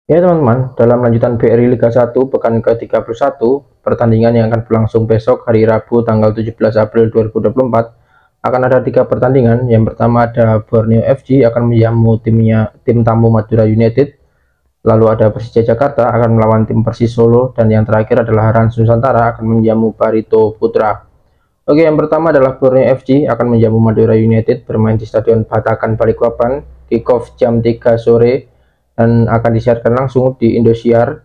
Ya teman-teman, dalam lanjutan BRI Liga 1 pekan ke-31, pertandingan yang akan berlangsung besok hari Rabu tanggal 17 April 2024 akan ada 3 pertandingan. Yang pertama ada Borneo FC akan menjamu tim tamu Madura United, lalu ada Persija Jakarta akan melawan tim Persis Solo, dan yang terakhir adalah Rans Nusantara akan menjamu Barito Putra. Oke, yang pertama adalah Borneo FC akan menjamu Madura United bermain di Stadion Batakan Balikpapan, kick off jam 3 sore dan akan disiarkan langsung di Indosiar.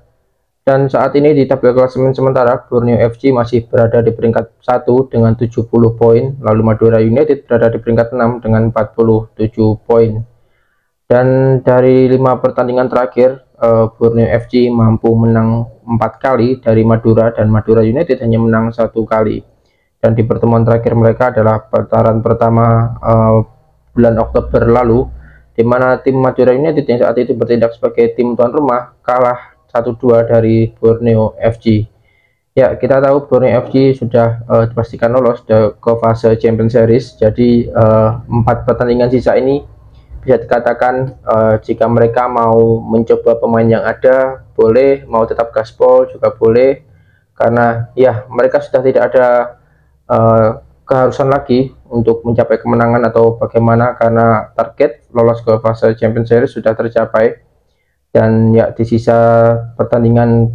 Dan saat ini di tabel klasemen sementara, Borneo FC masih berada di peringkat 1 dengan 70 poin, lalu Madura United berada di peringkat 6 dengan 47 poin. Dan dari 5 pertandingan terakhir, Borneo FC mampu menang 4 kali dari Madura, dan Madura United hanya menang 1 kali. Dan di pertemuan terakhir mereka adalah putaran pertama bulan Oktober lalu, di mana tim Madura United yang saat itu bertindak sebagai tim tuan rumah kalah 1-2 dari Borneo FC. Ya, kita tahu Borneo FC sudah dipastikan lolos ke fase Champions Series. Jadi 4 pertandingan sisa ini bisa dikatakan jika mereka mau mencoba pemain yang ada boleh, mau tetap gaspol juga boleh, karena ya mereka sudah tidak ada keharusan lagi untuk mencapai kemenangan atau bagaimana, karena target lolos ke fase Champions Series sudah tercapai. Dan ya di sisa pertandingan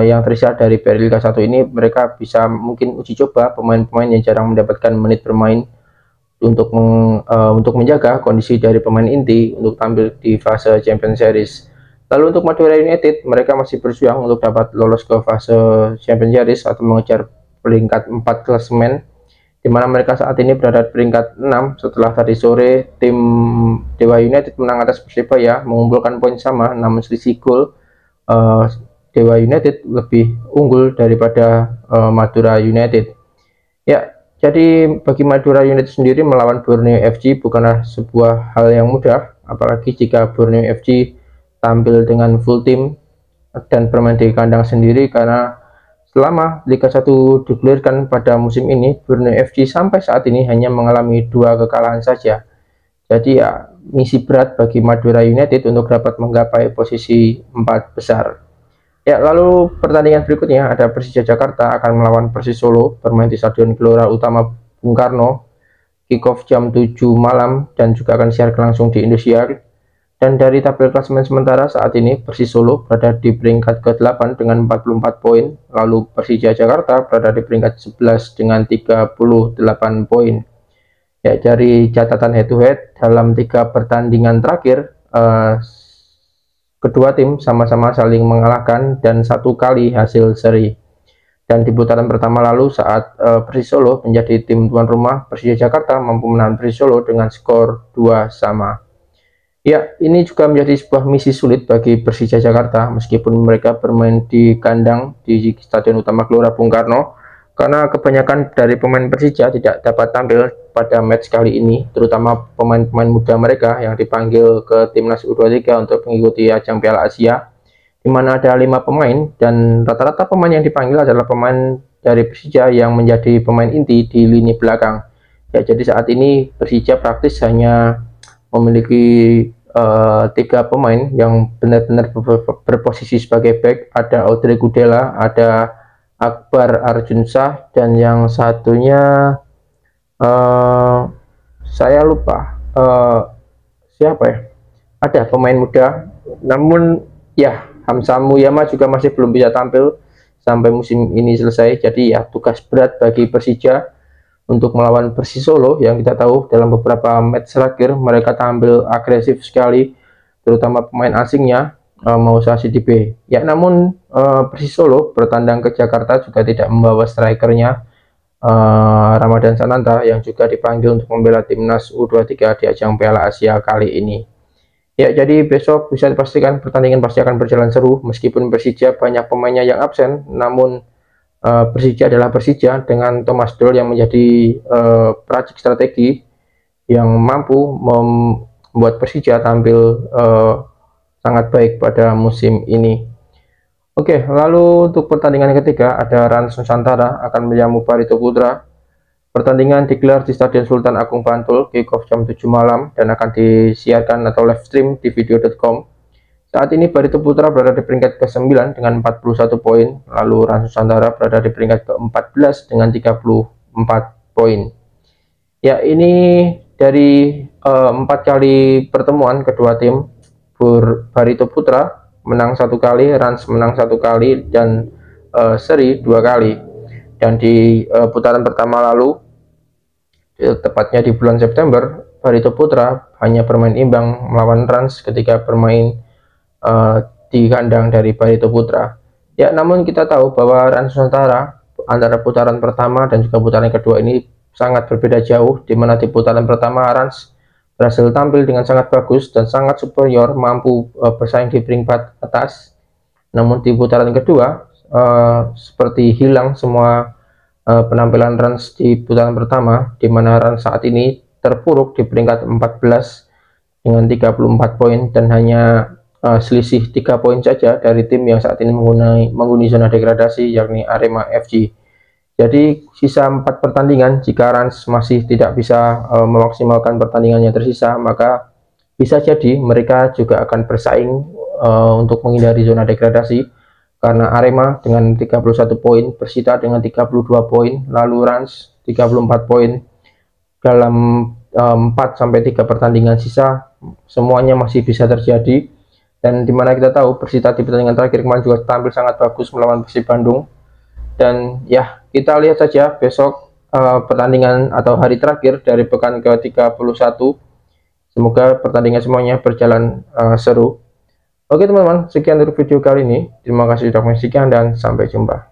yang tersisa dari BRI Liga 1 ini, mereka bisa mungkin uji coba pemain-pemain yang jarang mendapatkan menit bermain untuk menjaga kondisi dari pemain inti untuk tampil di fase Champions Series. Lalu untuk Madura United, mereka masih berjuang untuk dapat lolos ke fase Champions Series atau mengejar peringkat 4 klasemen, di mana mereka saat ini berada di peringkat 6 setelah tadi sore tim Dewa United menang atas Persebaya mengumpulkan poin sama, namun selisih gol Dewa United lebih unggul daripada Madura United. Ya, jadi bagi Madura United sendiri melawan Borneo FC bukanlah sebuah hal yang mudah, apalagi jika Borneo FC tampil dengan full tim dan bermain di kandang sendiri, karena selama Liga 1 digulirkan pada musim ini, Borneo FC sampai saat ini hanya mengalami 2 kekalahan saja. Jadi ya, misi berat bagi Madura United untuk dapat menggapai posisi 4 besar. Ya, lalu pertandingan berikutnya ada Persija Jakarta akan melawan Persis Solo bermain di Stadion Gelora Utama Bung Karno, kick off jam 7 malam dan juga akan disiarkan langsung di Indosiar. Dan dari tabel klasemen sementara saat ini, Persis Solo berada di peringkat ke-8 dengan 44 poin, lalu Persija Jakarta berada di peringkat 11 dengan 38 poin. Ya, dari catatan head to head dalam 3 pertandingan terakhir, kedua tim sama-sama saling mengalahkan dan 1 kali hasil seri. Dan di putaran pertama lalu saat Persis Solo menjadi tim tuan rumah, Persija Jakarta mampu menahan Persis Solo dengan skor 2-2. Ya, ini juga menjadi sebuah misi sulit bagi Persija Jakarta meskipun mereka bermain di kandang di Stadion Utama Gelora Bung Karno, karena kebanyakan dari pemain Persija tidak dapat tampil pada match kali ini, terutama pemain-pemain muda mereka yang dipanggil ke Timnas U23 untuk mengikuti ajang Piala Asia, di mana ada 5 pemain dan rata-rata pemain yang dipanggil adalah pemain dari Persija yang menjadi pemain inti di lini belakang. Ya, jadi saat ini Persija praktis hanya memiliki 3 pemain yang benar-benar berposisi sebagai back. Ada Audrey Gudela, ada Akbar Arjunsah, dan yang satunya saya lupa siapa ya. Ada pemain muda, namun ya Hamzah Muyama juga masih belum bisa tampil sampai musim ini selesai. Jadi ya tugas berat bagi Persija untuk melawan Persis Solo yang kita tahu dalam beberapa match terakhir mereka tampil agresif sekali, terutama pemain asingnya mau Sidibe. Ya, namun Persis Solo bertandang ke Jakarta juga tidak membawa strikernya Ramadan Sananta yang juga dipanggil untuk membela timnas U23 di ajang Piala Asia kali ini. Ya, jadi besok bisa dipastikan pertandingan pasti akan berjalan seru meskipun Persija banyak pemainnya yang absen, namun Persija adalah Persija dengan Thomas Doll yang menjadi peracik strategi yang mampu membuat Persija tampil sangat baik pada musim ini. Oke, lalu untuk pertandingan ketiga ada Rans Nusantara akan menjamu Barito Putra. Pertandingan digelar di Stadion Sultan Agung Bantul, kick off jam 7 malam dan akan disiarkan atau live stream di video.com. Saat ini Barito Putra berada di peringkat ke-9 dengan 41 poin, lalu Rans Nusantara berada di peringkat ke-14 dengan 34 poin. Ya, ini dari 4 kali pertemuan kedua tim, Barito Putra menang 1 kali, Rans menang 1 kali, dan seri 2 kali. Dan di putaran pertama lalu, tepatnya di bulan September, Barito Putra hanya bermain imbang melawan Rans ketika bermain di kandang dari Barito Putra. Ya, namun kita tahu bahwa Rans Nusantara antara putaran pertama dan juga putaran kedua ini sangat berbeda jauh, di mana di putaran pertama Rans berhasil tampil dengan sangat bagus dan sangat superior, mampu bersaing di peringkat atas. Namun di putaran kedua seperti hilang semua penampilan Rans di putaran pertama, di mana Rans saat ini terpuruk di peringkat 14 dengan 34 poin dan hanya selisih 3 poin saja dari tim yang saat ini menghuni zona degradasi, yakni Arema FC. Jadi sisa 4 pertandingan, jika Rans masih tidak bisa memaksimalkan pertandingannya tersisa, maka bisa jadi mereka juga akan bersaing untuk menghindari zona degradasi, karena Arema dengan 31 poin, Persita dengan 32 poin, lalu Rans 34 poin. Dalam 4-3 pertandingan sisa, semuanya masih bisa terjadi. Dan dimana kita tahu Persita di pertandingan terakhir kemarin juga tampil sangat bagus melawan Persib Bandung. Dan ya, kita lihat saja besok pertandingan atau hari terakhir dari pekan ke-31. Semoga pertandingan semuanya berjalan seru. Oke teman-teman, sekian untuk video kali ini. Terima kasih sudah menyaksikan dan sampai jumpa.